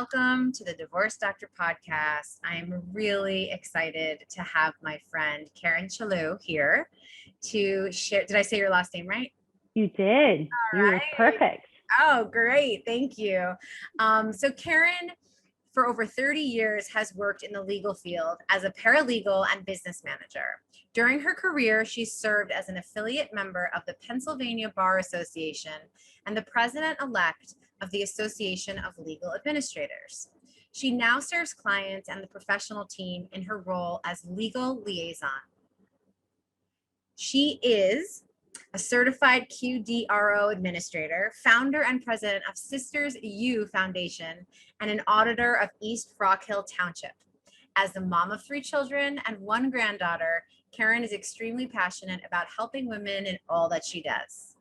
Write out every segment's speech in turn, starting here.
welcome to the Divorce Doctor podcast. I am really excited to have my friend Karen Chellew here to share. Did I say your last name right? You did. All You were right. perfect. Oh, great. Thank you. So Karen, for over 30 years, has worked in the legal field as a paralegal and business manager. During her career, she served as an affiliate member of the Pennsylvania Bar Association and the president-elect of the Association of Legal Administrators. She now serves clients and the professional team in her role as Legal Liaison. She is a certified QDRO administrator, founder and president of Sisters U Foundation, and an auditor of East Rock Hill Township. As the mom of 3 children and 1 granddaughter, Karen is extremely passionate about helping women in all that she does.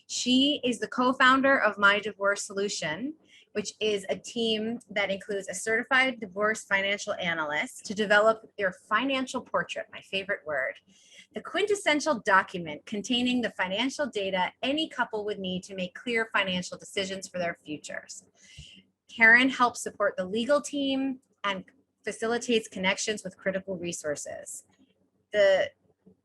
She is the co-founder of My Divorce Solution, which is a team that includes a certified divorce financial analyst to develop their financial portrait, my favorite word, the quintessential document containing the financial data any couple would need to make clear financial decisions for their futures. Karen helps support the legal team and facilitates connections with critical resources. The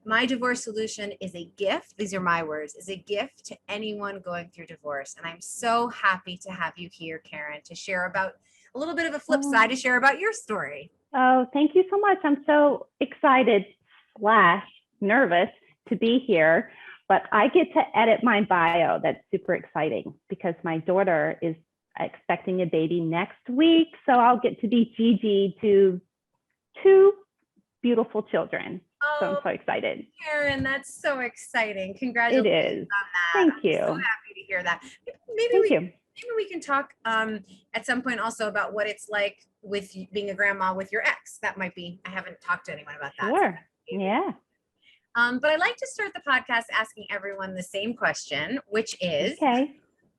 My Divorce Solution is a gift. These are my words, is a gift to anyone going through divorce. And I'm so happy to have you here, Karen, to share about a little bit of a flip side, to share about your story. Oh, thank you so much. I'm so excited / nervous to be here, but I get to edit my bio. That's super exciting because my daughter is expecting a baby next week. So I'll get to be Gigi to 2 beautiful children. So I'm so excited. Karen, that's so exciting. Congratulations It is. on that. Thank you. I'm so happy to hear that. Maybe we can talk at some point also about what it's like with being a grandma with your ex. That might be, I haven't talked to anyone about that. Sure. Yeah. But I like to start the podcast asking everyone the same question, which is, okay.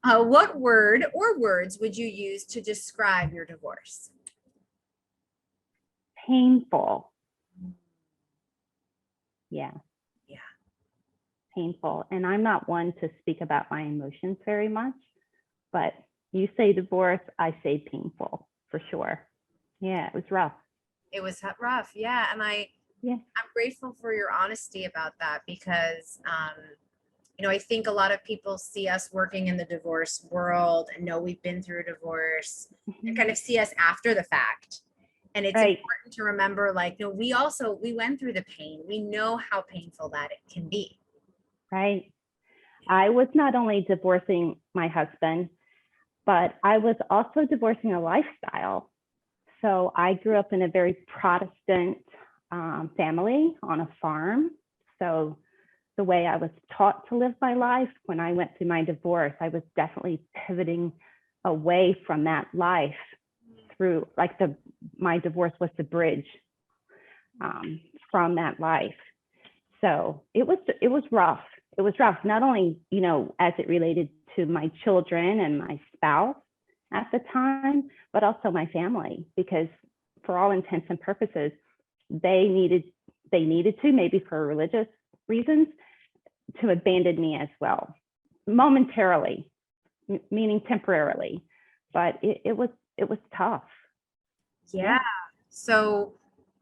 What word or words would you use to describe your divorce? Painful. Yeah. Yeah. Painful. And I'm not one to speak about my emotions very much, but you say divorce, I say painful for sure. Yeah, it was rough. It was rough. Yeah. And I'm grateful for your honesty about that because, I think a lot of people see us working in the divorce world and know we've been through a divorce and kind of see us after the fact. And it's important to remember, we went through the pain. We know how painful that it can be. Right. I was not only divorcing my husband, but I was also divorcing a lifestyle. So I grew up in a very Protestant family on a farm. So the way I was taught to live my life when I went through my divorce, I was definitely pivoting away from that life through my divorce was the bridge from that life. So it was rough. It was rough, not only, as it related to my children and my spouse at the time, but also my family, because for all intents and purposes, they needed to, maybe for religious reasons, to abandon me as well, momentarily, meaning temporarily, but it was tough. Yeah. So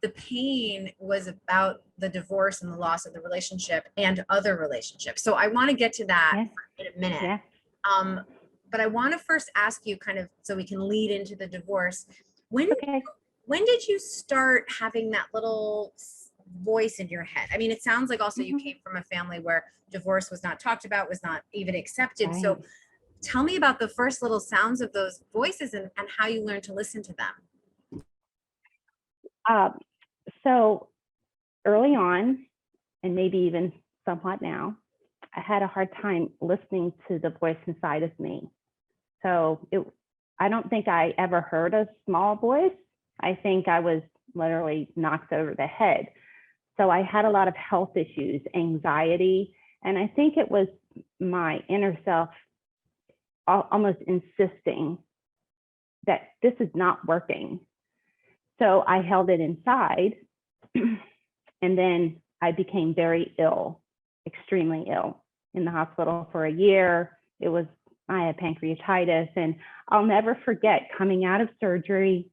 the pain was about the divorce and the loss of the relationship and other relationships. So I want to get to that in a minute. Yeah. But I want to first ask you kind of, so we can lead into the divorce. When did you start having that little voice in your head? I mean, it sounds like also you came from a family where divorce was not talked about, was not even accepted. Right. So tell me about the first little sounds of those voices and how you learned to listen to them. So early on, and maybe even somewhat now, I had a hard time listening to the voice inside of me. So I don't think I ever heard a small voice. I think I was literally knocked over the head. So I had a lot of health issues, anxiety, and I think it was my inner self almost insisting that this is not working. So I held it inside, and then I became very ill, extremely ill, in the hospital for a year. It was I had pancreatitis. And I'll never forget coming out of surgery,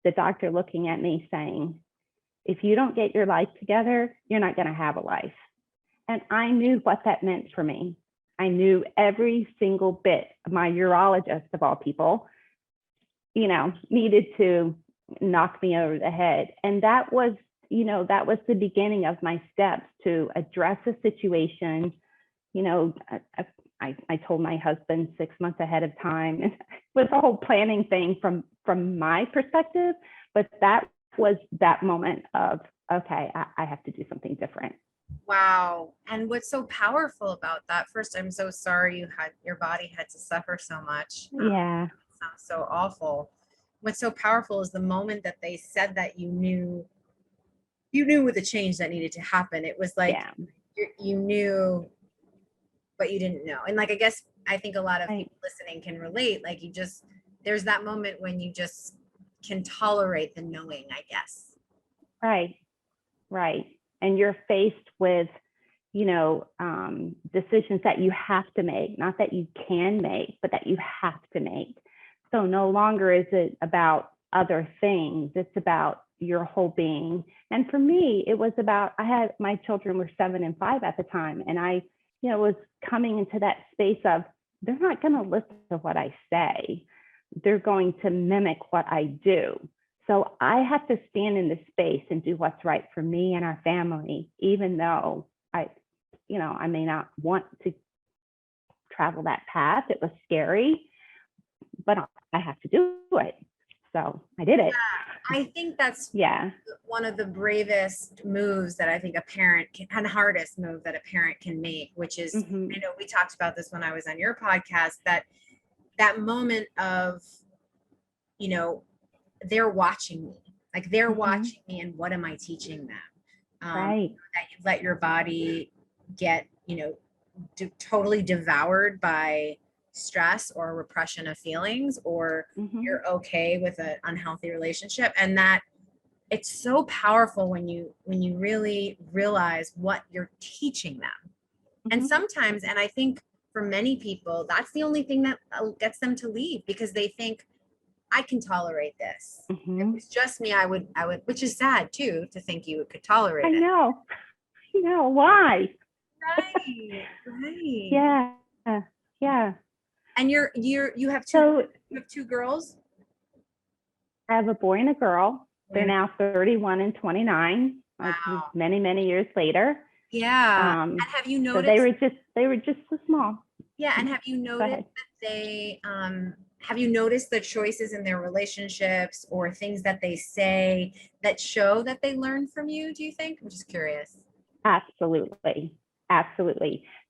the doctor looking at me saying, if you don't get your life together, you're not going to have a life. And I knew what that meant for me. I knew every single bit. My urologist, of all people, needed to knock me over the head. And that was the beginning of my steps to address a situation. I told my husband 6 months ahead of time. It was a whole planning thing from my perspective, but that was that moment of, okay, I have to do something different. Wow. And what's so powerful about that? First, I'm so sorry your body had to suffer so much. Yeah. It sounds so awful. What's so powerful is the moment that they said that you knew with the change that needed to happen. It was like, you knew, but you didn't know. And I think a lot of people listening can relate. Like there's that moment when you just can tolerate the knowing, I guess. Right. And you're faced with, decisions that you have to make, not that you can make, but that you have to make. So no longer is it about other things. It's about your whole being. And for me, it was about, my children were 7 and 5 at the time. And I, was coming into that space of, they're not going to listen to what I say. They're going to mimic what I do. So I have to stand in this space and do what's right for me and our family, even though I may not want to travel that path. It was scary, but I have to do it. So I did it. Yeah, I think that's one of the bravest moves that I think a parent can, and hardest move that a parent can make, which is, I know we talked about this when I was on your podcast, that moment of, they're watching me, like they're watching me, and what am I teaching them? That you let your body get, totally devoured by stress or repression of feelings, or you're okay with an unhealthy relationship, and that it's so powerful when you really realize what you're teaching them. And sometimes, and I think for many people, that's the only thing that gets them to leave, because they think, I can tolerate this. If it was just me, I would, which is sad too, to think you could tolerate it. I know. Why? Right. Yeah. And you have two girls? I have a boy and a girl. They're now 31 and 29. Wow. Many, many years later. Yeah. And have you noticed? So they were just so small. Yeah. And have you noticed that have you noticed the choices in their relationships or things that they say that show that they learn from you, do you think? I'm just curious. Absolutely.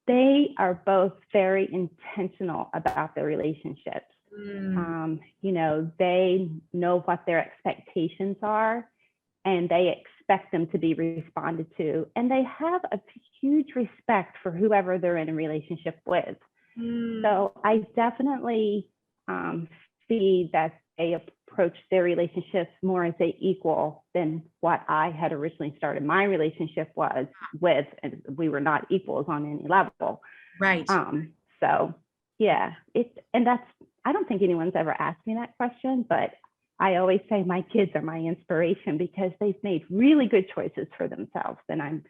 They are both very intentional about their relationships. They know what their expectations are, and they expect them to be responded to. And they have a huge respect for whoever they're in a relationship with. So I definitely see that they approach their relationships more as an equal than what I had originally started my relationship with, and we were not equals on any level. Right. So yeah, I don't think anyone's ever asked me that question, but I always say my kids are my inspiration because they've made really good choices for themselves, and I'm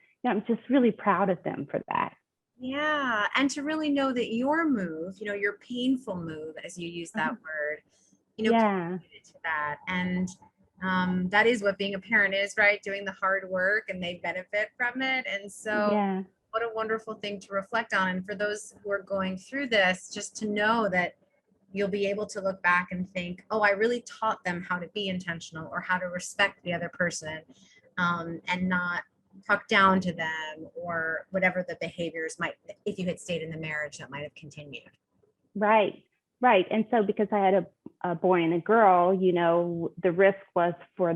just really proud of them for that. Yeah, and to really know that your move, your painful move, as you use that word, contributed to that. And that is what being a parent is, right? Doing the hard work, and they benefit from it. And so what a wonderful thing to reflect on. And for those who are going through this, just to know that you'll be able to look back and think, oh, I really taught them how to be intentional or how to respect the other person, and not talk down to them or whatever the behaviors might, if you had stayed in the marriage, that might have continued. Right. And so because I had a boy and a girl, the risk was for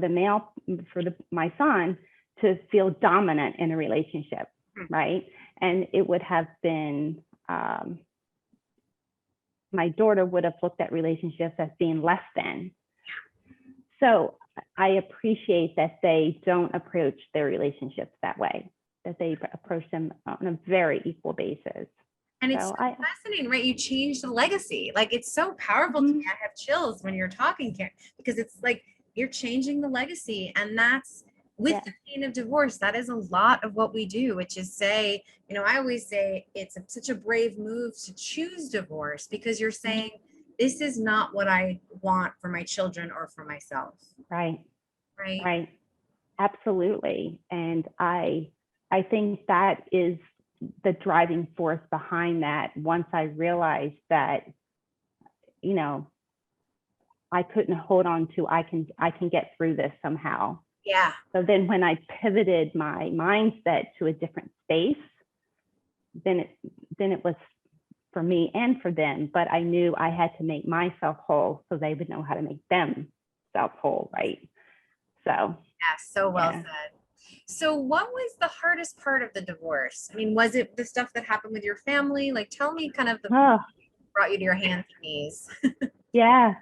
my son to feel dominant in a relationship, right? And it would have been, my daughter would have looked at relationships as being less than. So I appreciate that they don't approach their relationships that way, that they approach them on a very equal basis. And it's So so fascinating, right? You change the legacy. Like it's so powerful to me. I have chills when you're talking, Karen, because it's like you're changing the legacy. And that's with the pain of divorce. That is a lot of what we do, which is say, I always say such a brave move to choose divorce because you're saying, this is not what I want for my children or for myself. Right. Right. Right. Absolutely. And I think that is the driving force behind that. Once I realized that, I couldn't hold on to, I can get through this somehow. Yeah. So then when I pivoted my mindset to a different space, then it was for me and for them, but I knew I had to make myself whole so they would know how to make themselves whole, right? So yeah, so well said. So what was the hardest part of the divorce? I mean, was it the stuff that happened with your family? Like, tell me kind of brought you to your hands and knees. Yeah.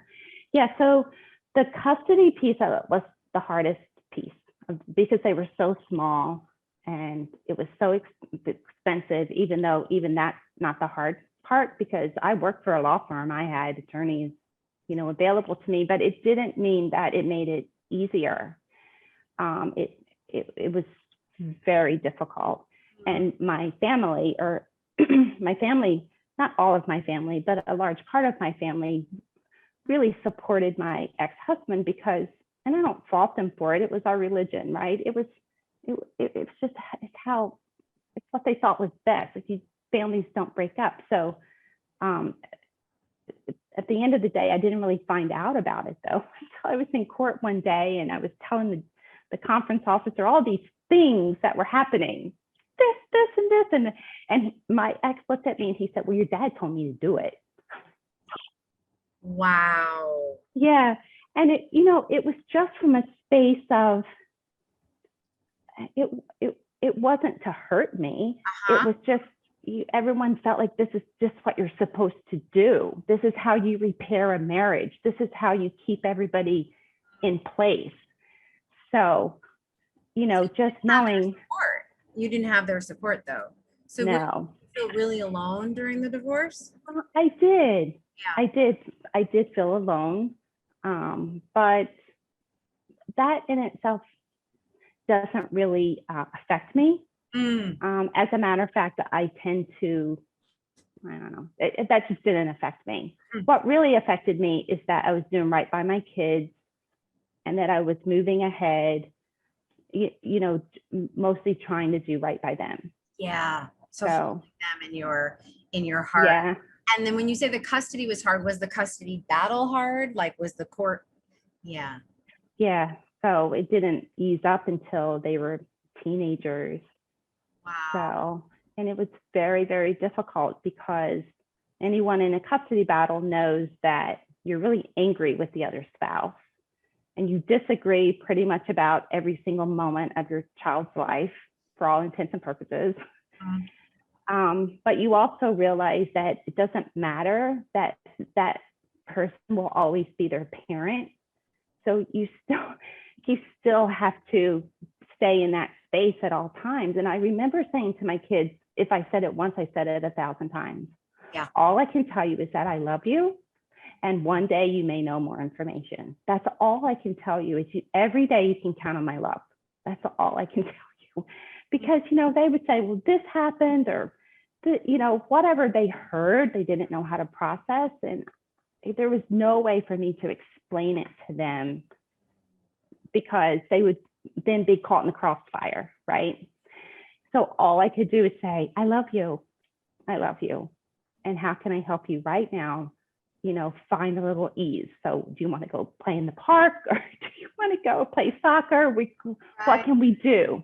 So the custody piece of it was the hardest piece because they were so small and it was so expensive, even that's not the hard part because I worked for a law firm. I had attorneys, available to me, but it didn't mean that it made it easier. It was very difficult. And my family, or my family, not all of my family, but a large part of my family really supported my ex-husband because, and I don't fault them for it, it was our religion, right? It's what they thought was best. Like, families don't break up. So at the end of the day, I didn't really find out about it though. So I was in court one day and I was telling the conference officer all these things that were happening, this and this, and my ex looked at me and he said, well, your dad told me to do it. Wow. Yeah. And it was just from a space of, it wasn't to hurt me. It was just, everyone felt like this is just what you're supposed to do. This is how you repair a marriage. This is how you keep everybody in place. So, just knowing. You didn't have their support though. So no. Did you feel really alone during the divorce? I did. Yeah. I did feel alone. But that in itself doesn't really affect me. As a matter of fact, I tend to, I don't know, that just didn't affect me. What really affected me is that I was doing right by my kids and that I was moving ahead, mostly trying to do right by them. Yeah. So them in your heart. Yeah. And then when you say the custody was hard, was the custody battle hard? Like, was the court? Yeah. Yeah. So it didn't ease up until they were teenagers. Wow. So, and it was very, very difficult because anyone in a custody battle knows that you're really angry with the other spouse and you disagree pretty much about every single moment of your child's life for all intents and purposes. But you also realize that it doesn't matter, that that person will always be their parent. So you still have to stay in that space at all times. And I remember saying to my kids, if I said it once, I said it 1,000 times. Yeah. All I can tell you is that I love you. And one day you may know more information. That's all I can tell you. Every day you can count on my love. That's all I can tell you. Because, they would say, well, this happened, or, whatever they heard, they didn't know how to process. And there was no way for me to explain it to them because they would then be caught in the crossfire, right? So all I could do is say, I love you. I love you. And how can I help you right now? Find a little ease. So do you want to go play in the park, or do you want to go play soccer? What can we do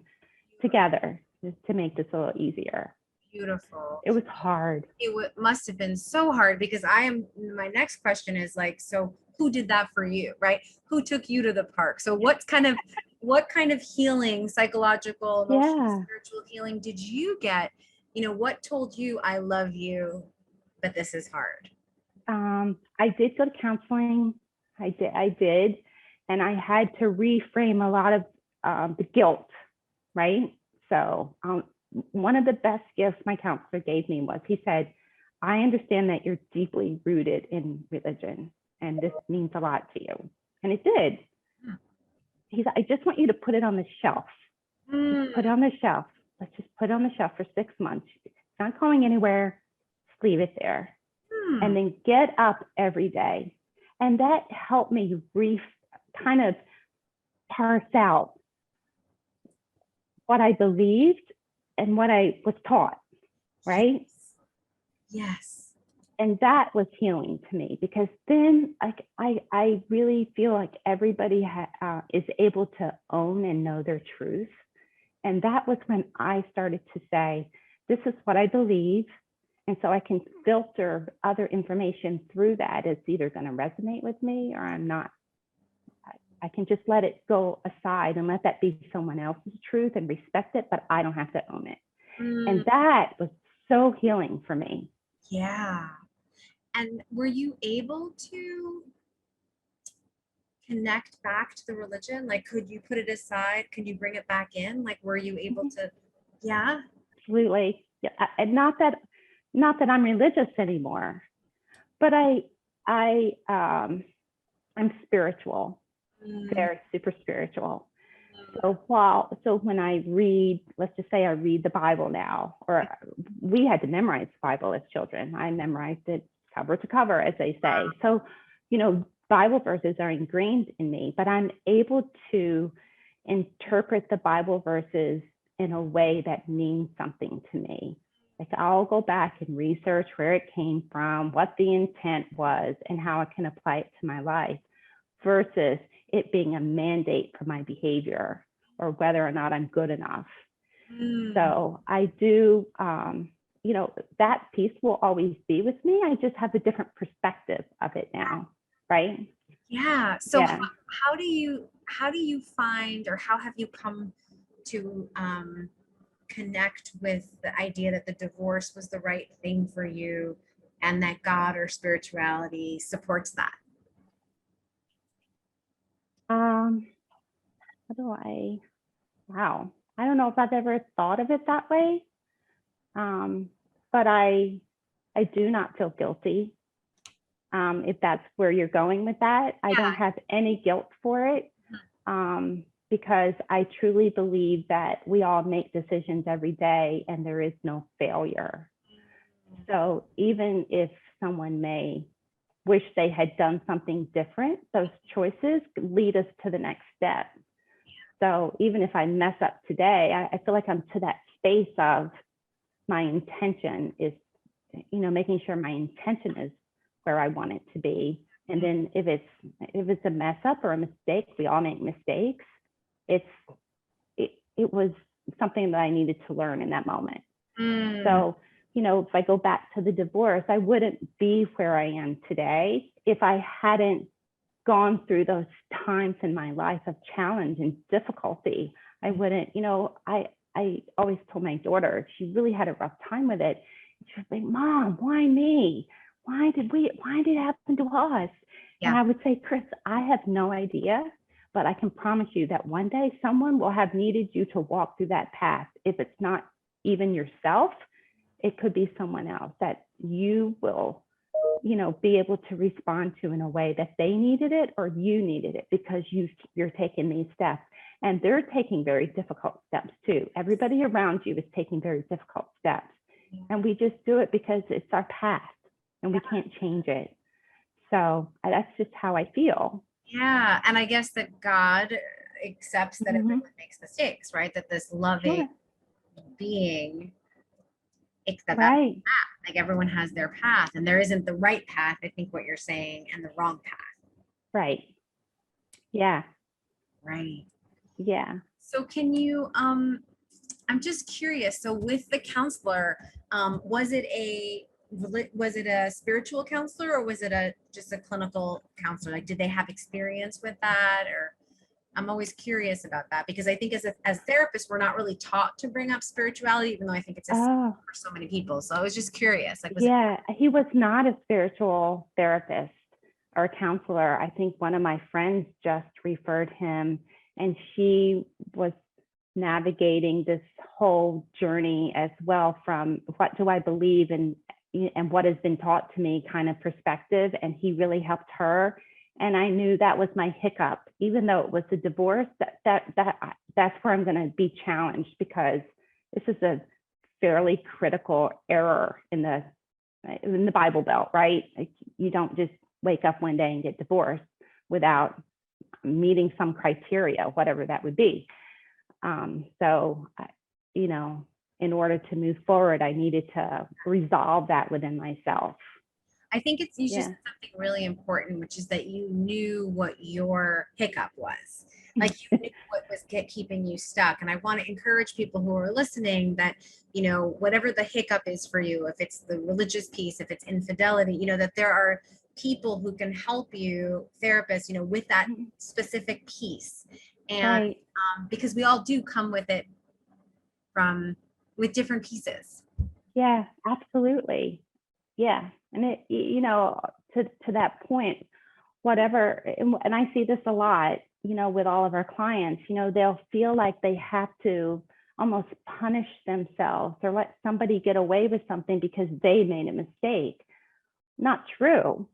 together to make this a little easier? Beautiful. It was hard. It must have been so hard because my next question is like, so who did that for you, right? Who took you to the park? So what kind of healing, psychological, emotional, spiritual healing did you get? What told you I love you, but this is hard? I did go to counseling. I did. And I had to reframe a lot of the guilt, right? So one of the best gifts my counselor gave me was, he said, I understand that you're deeply rooted in religion and this means a lot to you. And it did. He said, I just want you to put it on the shelf. Just put it on the shelf. Let's just put it on the shelf for 6 months. It's not going anywhere. Just leave it there. And then get up every day. And that helped me kind of parse out what I believed and what I was taught, right? Yes. And that was healing to me, because then I really feel like everybody is able to own and know their truth. And that was when I started to say, this is what I believe. And so I can filter other information through that. It's either going to resonate with me or I'm not. I can just let it go aside and let that be someone else's truth and respect it, but I don't have to own it. And that was so healing for me. Yeah. And were you able to connect back to the religion? Like, could you put it aside? Could you bring it back in? Like, were you able to? Yeah. Absolutely. Yeah. And not that I'm religious anymore, but I'm spiritual. They're super spiritual. So when I read, let's just say I read the Bible now, or we had to memorize the Bible as children. I memorized it cover to cover, as they say. So, Bible verses are ingrained in me, but I'm able to interpret the Bible verses in a way that means something to me. Like, I'll go back and research where it came from, what the intent was, and how I can apply it to my life, versus it being a mandate for my behavior or whether or not I'm good enough. So I do, that piece will always be with me. I just have a different perspective of it now, right? Yeah. So Yeah. how do you find, or how have you come to connect with the idea that the divorce was the right thing for you and that God or spirituality supports that? Wow. I don't know if I've ever thought of it that way. But I do not feel guilty. If that's where you're going with that, I don't have any guilt for it. Because I truly believe that we all make decisions every day and there is no failure. So even if someone may wish they had done something different, those choices lead us to the next step. So even if I mess up today, I feel like I'm to that space of my intention is, making sure my intention is where I want it to be. And then if it's a mess up or a mistake, we all make mistakes. It was something that I needed to learn in that moment. So, if I go back to the divorce, I wouldn't be where I am today if I hadn't gone through those times in my life of challenge and difficulty. I wouldn't, I always told my daughter, she really had a rough time with it. She was like, Mom, why me? Why did it happen to us? Yeah. And I would say, Chris, I have no idea, but I can promise you that one day someone will have needed you to walk through that path. If it's not even yourself, it could be someone else that you will, be able to respond to in a way that they needed it or you needed it, because you're taking these steps. And they're taking very difficult steps too. Everybody around you is taking very difficult steps. And we just do it because it's our past and we can't change it. So that's just how I feel. Yeah. And I guess that God accepts that everyone makes mistakes, right? That this loving being, that right. path. Like, everyone has their path, and there isn't the right path, I think what you're saying, and the wrong path. Right. Yeah. Right. Yeah. So can you, I'm just curious. So with the counselor, was it a spiritual counselor, or was it just a clinical counselor? Like, did they have experience with that? Or I'm always curious about that, because I think as therapists, we're not really taught to bring up spirituality, even though I think it's for so many people. So I was just curious. Like, he was not a spiritual therapist or counselor. I think one of my friends just referred him, and she was navigating this whole journey as well, from what do I believe, and and what has been taught to me kind of perspective. And he really helped her. And I knew that was my hiccup, even though it was a divorce, that's where I'm going to be challenged, because this is a fairly critical error in the Bible Belt, right? Like, you don't just wake up one day and get divorced without meeting some criteria, whatever that would be. So, you know, in order to move forward, I needed to resolve that within myself. I think you just said something really important, which is that you knew what your hiccup was. Like, you knew what was keeping you stuck. And I want to encourage people who are listening that, you know, whatever the hiccup is for you, if it's the religious piece, if it's infidelity, you know, that there are people who can help you, therapists, you know, with that specific piece. And Right. Because we all do come with it with different pieces. Yeah, absolutely. Yeah. And it, you know, to that point, whatever, and I see this a lot, you know, with all of our clients, you know, they'll feel like they have to almost punish themselves or let somebody get away with something because they made a mistake. Not true,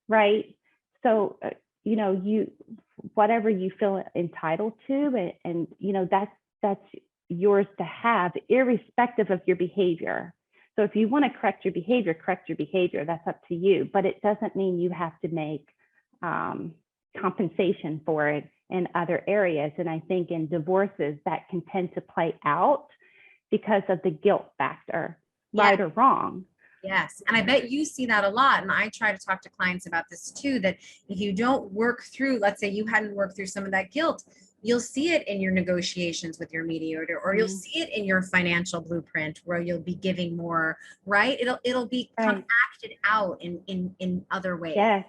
right? So, you know, whatever you feel entitled to, and you know, that's yours to have, irrespective of your behavior. So if you want to correct your behavior, that's up to you, but it doesn't mean you have to make compensation for it in other areas. And I think in divorces that can tend to play out because of the guilt factor, right or wrong. Yes. And I bet you see that a lot. And I try to talk to clients about this too, that if you don't work through, let's say you hadn't worked through some of that guilt, you'll see it in your negotiations with your mediator, or you'll see it in your financial blueprint where you'll be giving more, right? It'll become acted out in other ways. Yes.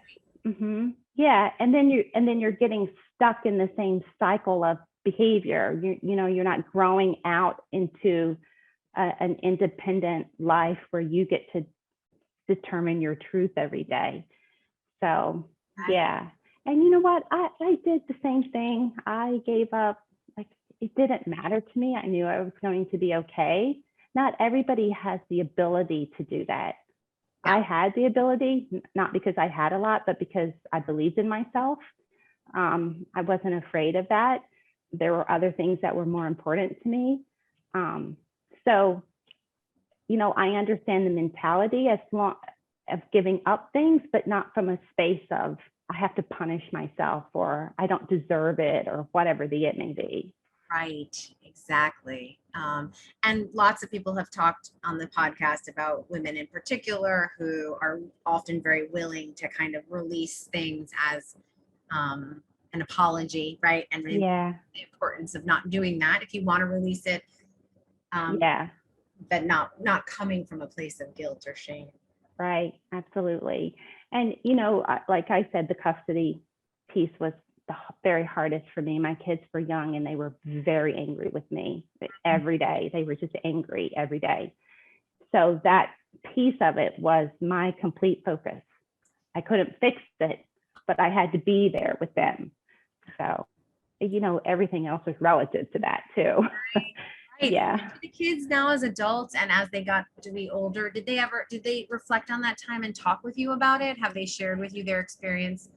Mm-hmm. Yeah. And then you're getting stuck in the same cycle of behavior. You know, you're not growing out into an independent life where you get to determine your truth every day. So, yeah. And you know what? I did the same thing. I gave up. Like, it didn't matter to me. I knew I was going to be okay. Not everybody has the ability to do that. Yeah. I had the ability, not because I had a lot, but because I believed in myself. I wasn't afraid of that. There were other things that were more important to me. So, you know, I understand the mentality of giving up things, but not from a space of I have to punish myself or I don't deserve it or whatever the it may be. Right, exactly. And lots of people have talked on the podcast about women in particular who are often very willing to kind of release things as an apology, right? And the importance of not doing that. If you want to release it, but not coming from a place of guilt or shame. Right, absolutely. And, you know, like I said, the custody piece was the very hardest for me. My kids were young and they were very angry with me every day. They were just angry every day. So that piece of it was my complete focus. I couldn't fix it, but I had to be there with them. So, you know, everything else was relative to that too. Right. Yeah. The kids now as adults and as they got to be older, did they reflect on that time and talk with you about it? Have they shared with you their experience?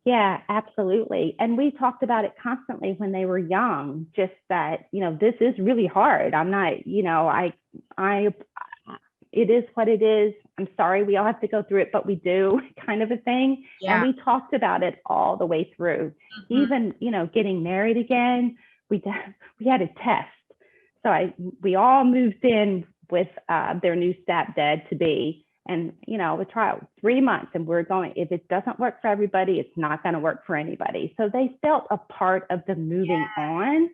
Yeah, absolutely. And we talked about it constantly when they were young, just that, you know, this is really hard. I'm not, you know, it is what it is. I'm sorry, we all have to go through it, but we do, kind of a thing. Yeah. And we talked about it all the way through. Even, you know, getting married again, we had a test. So we all moved in with their new stepdad to be, and, you know, a trial 3 months, and we're going, if it doesn't work for everybody, it's not going to work for anybody. So they felt a part of the moving on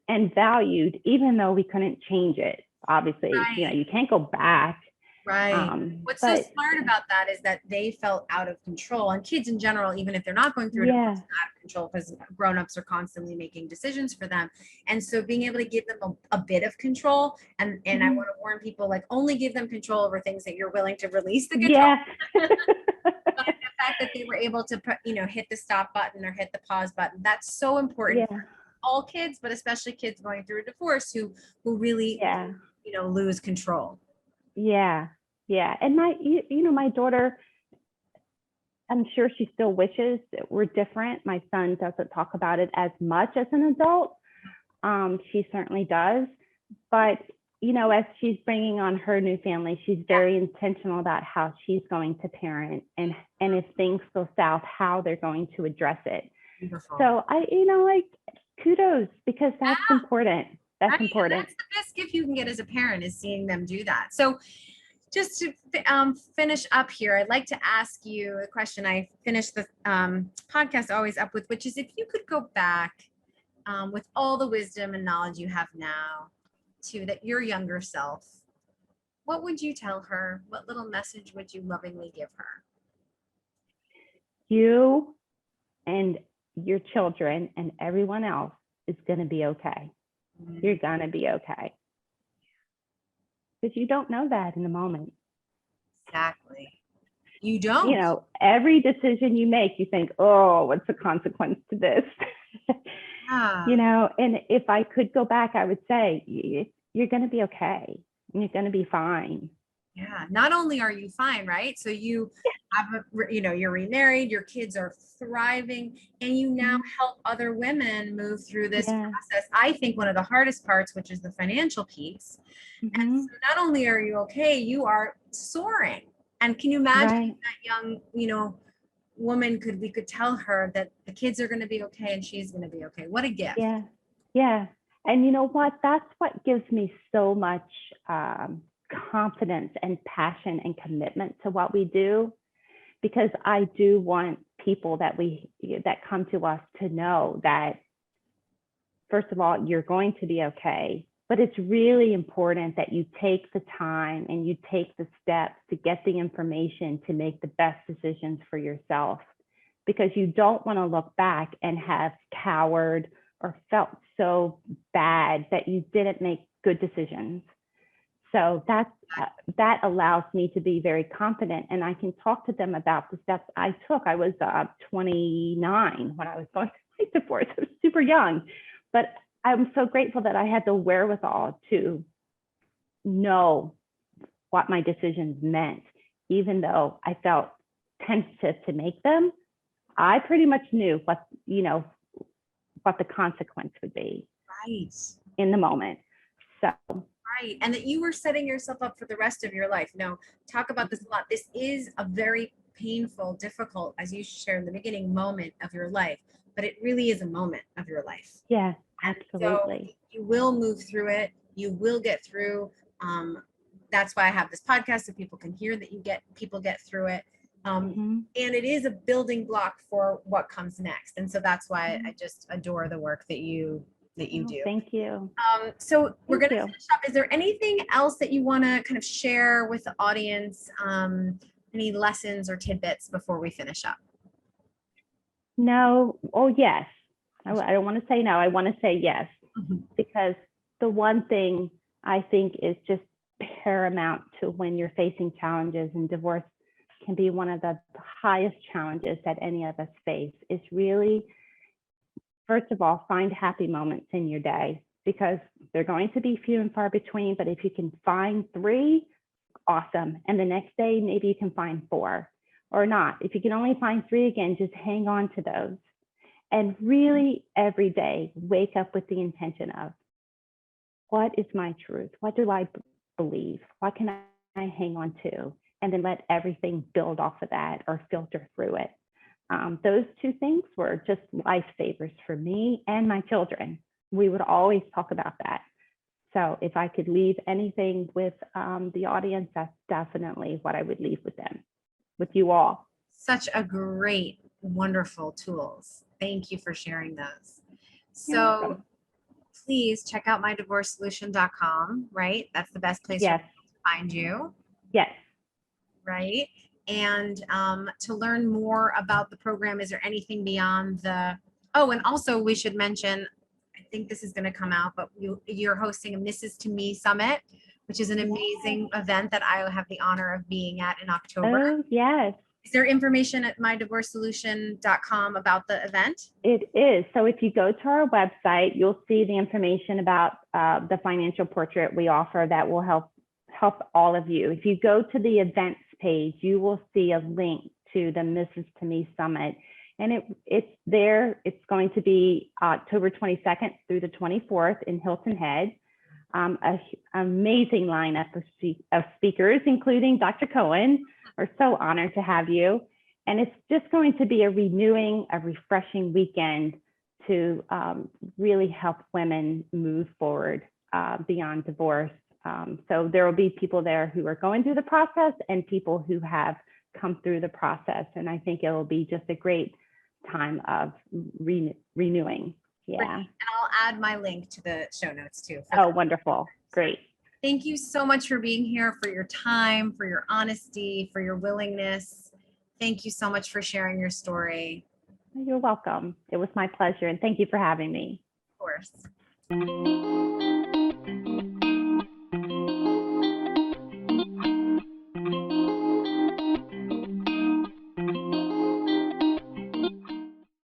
and valued, even though we couldn't change it. Obviously, you know, you can't go back. Right. What's so smart about that is that they felt out of control, and kids in general, even if they're not going through it, are out of control because grownups are constantly making decisions for them. And so being able to give them a bit of control, and I want to warn people, like, only give them control over things that you're willing to release the control. But the fact that they were able to put, you know, hit the stop button or hit the pause button, that's so important for all kids, but especially kids going through a divorce who really, you know, lose control. Yeah. Yeah. And my daughter, I'm sure she still wishes that we're different. My son doesn't talk about it as much as an adult. She certainly does. But, as she's bringing on her new family, she's very intentional about how she's going to parent and if things go south, how they're going to address it. Beautiful. So kudos, because that's important. That's right? important. And that's the best gift you can get as a parent, is seeing them do that. So just to finish up here, I'd like to ask you a question I finish the podcast always up with, which is, if you could go back with all the wisdom and knowledge you have now to your younger self, what would you tell her? What little message would you lovingly give her? You and your children and everyone else is going to be okay. You're going to be okay. Because you don't know that in the moment. Exactly. You don't. Every decision you make, you think, oh, what's the consequence to this? And if I could go back, I would say, you're going to be okay. And you're going to be fine. Yeah. Not only are you fine, right? So you have, you're remarried, your kids are thriving, and you now help other women move through this process. I think one of the hardest parts, which is the financial piece. And so not only are you okay, you are soaring. And can you imagine that young, woman, we could tell her that the kids are going to be okay and she's going to be okay. What a gift. Yeah. Yeah. And you know what? That's what gives me so much confidence and passion and commitment to what we do, because I do want people that come to us to know that, first of all, you're going to be okay, but it's really important that you take the time and you take the steps to get the information to make the best decisions for yourself, because you don't want to look back and have cowered or felt so bad that you didn't make good decisions. So that allows me to be very confident, and I can talk to them about the steps I took. I was 29 when I was going through my divorce. I was super young, but I'm so grateful that I had the wherewithal to know what my decisions meant. Even though I felt tentative to make them, I pretty much knew what the consequence would be in the moment. So. Right. And that you were setting yourself up for the rest of your life. Talk about this a lot. This is a very painful, difficult, as you shared in the beginning, moment of your life, but it really is a moment of your life. Yeah, absolutely. So you will move through it. You will get through. That's why I have this podcast, so people can hear that people get through it. And it is a building block for what comes next. And so that's why I just adore the work that you do. Thank you. So we're going to finish up. Is there anything else that you want to kind of share with the audience? Any lessons or tidbits before we finish up? No. Oh, yes. I don't want to say no. I want to say yes, because the one thing I think is just paramount to when you're facing challenges, and divorce can be one of the highest challenges that any of us face, is really, first of all, find happy moments in your day, because they're going to be few and far between. But if you can find 3, awesome. And the next day, maybe you can find 4 or not. If you can only find 3 again, just hang on to those. And really every day, wake up with the intention of, what is my truth? What do I believe? What can I hang on to? And then let everything build off of that or filter through it. Those 2 things were just lifesavers for me and my children. We would always talk about that. So if I could leave anything with the audience, that's definitely what I would leave with them, with you all. Such a great, wonderful tools. Thank you for sharing those. So please check out mydivorcesolution.com, right? That's the best place to find you. Yes. Right. And to learn more about the program, is there anything beyond and also we should mention, I think this is going to come out, but you're hosting a Mrs. to Me Summit, which is an amazing event that I have the honor of being at in October. Oh, yes. Is there information at mydivorcesolution.com about the event? It is. So if you go to our website, you'll see the information about the financial portrait we offer that will help help all of you. If you go to the events page, you will see a link to the Mrs. To Me Summit. And it's there. It's going to be October 22nd through the 24th in Hilton Head. An amazing lineup of speakers, including Dr. Cohen. We're so honored to have you. And it's just going to be a refreshing weekend to really help women move forward beyond divorce. So there will be people there who are going through the process and people who have come through the process. And I think it will be just a great time of renewing. Yeah. And I'll add my link to the show notes too. Oh, wonderful. Great. Thank you so much for being here, for your time, for your honesty, for your willingness. Thank you so much for sharing your story. You're welcome. It was my pleasure. And thank you for having me. Of course.